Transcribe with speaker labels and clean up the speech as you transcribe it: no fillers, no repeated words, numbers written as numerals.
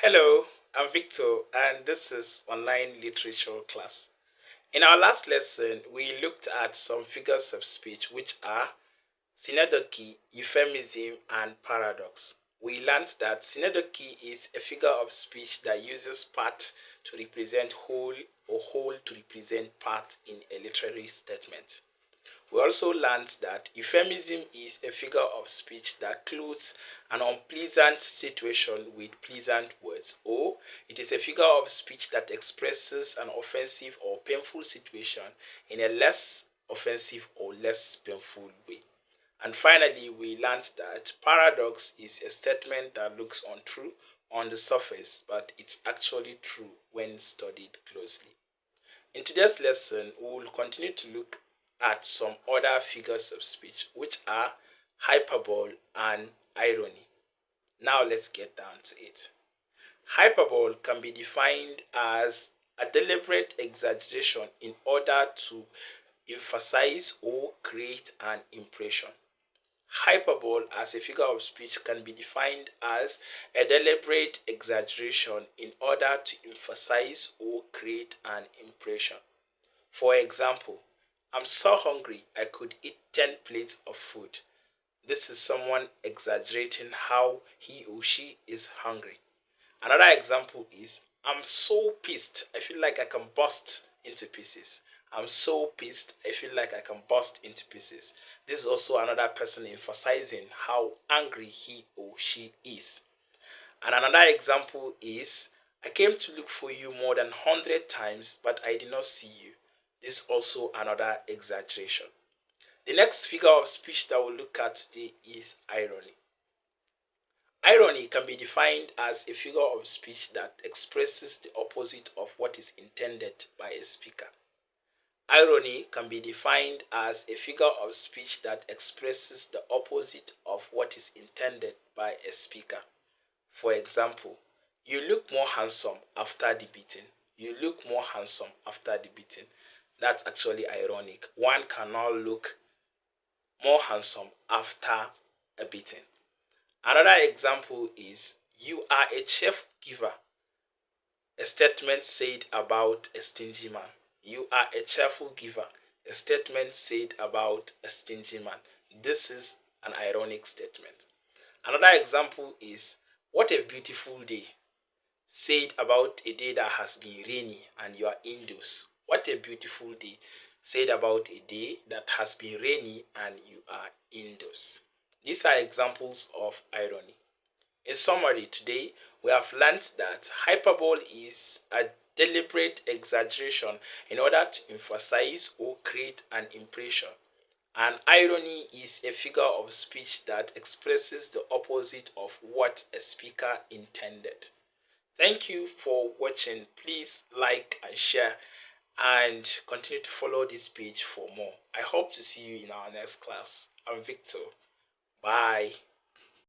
Speaker 1: Hello, I'm Victor, and this is online literature class. In our last lesson, we looked at some figures of speech which are synecdoche, euphemism, and paradox. We learned that synecdoche is a figure of speech that uses part to represent whole or whole to represent part in a literary statement. We also learned that euphemism is a figure of speech that clothes an unpleasant situation with pleasant words, or it is a figure of speech that expresses an offensive or painful situation in a less offensive or less painful way. And finally, we learned that paradox is a statement that looks untrue on the surface, but it's actually true when studied closely. In today's lesson, we will continue to look at some other figures of speech, which are hyperbole and irony. Now let's get down to it. Hyperbole can be defined as a deliberate exaggeration in order to emphasize or create an impression. Hyperbole as a figure of speech can be defined as a deliberate exaggeration in order to emphasize or create an impression. For example, I'm so hungry I could eat 10 plates of food. This is someone exaggerating how he or she is hungry. Another example is I'm so pissed I feel like I can burst into pieces. I'm so pissed I feel like I can burst into pieces. This is also another person emphasizing how angry he or she is. And another example is I came to look for you more than 100 times, but I did not see you. This is also another exaggeration. The next figure of speech that we'll look at today is irony. Irony can be defined as a figure of speech that expresses the opposite of what is intended by a speaker. Irony can be defined as a figure of speech that expresses the opposite of what is intended by a speaker. For example, you look more handsome after the beating. You look more handsome after the beating. That's actually ironic. One cannot look more handsome after a beating. Another example is you are a cheerful giver, a statement said about a stingy man. You are a cheerful giver, a statement said about a stingy man. This is an ironic statement. Another example is what a beautiful day, said about a day that has been rainy and you are indoors. What a beautiful day, said about a day that has been rainy and you are indoors. These are examples of irony. In summary, today we have learnt that hyperbole is a deliberate exaggeration in order to emphasize or create an impression. And irony is a figure of speech that expresses the opposite of what a speaker intended. Thank you for watching. Please like and share and continue to follow this page for more. I hope to see you in our next class. I'm Victor. Bye.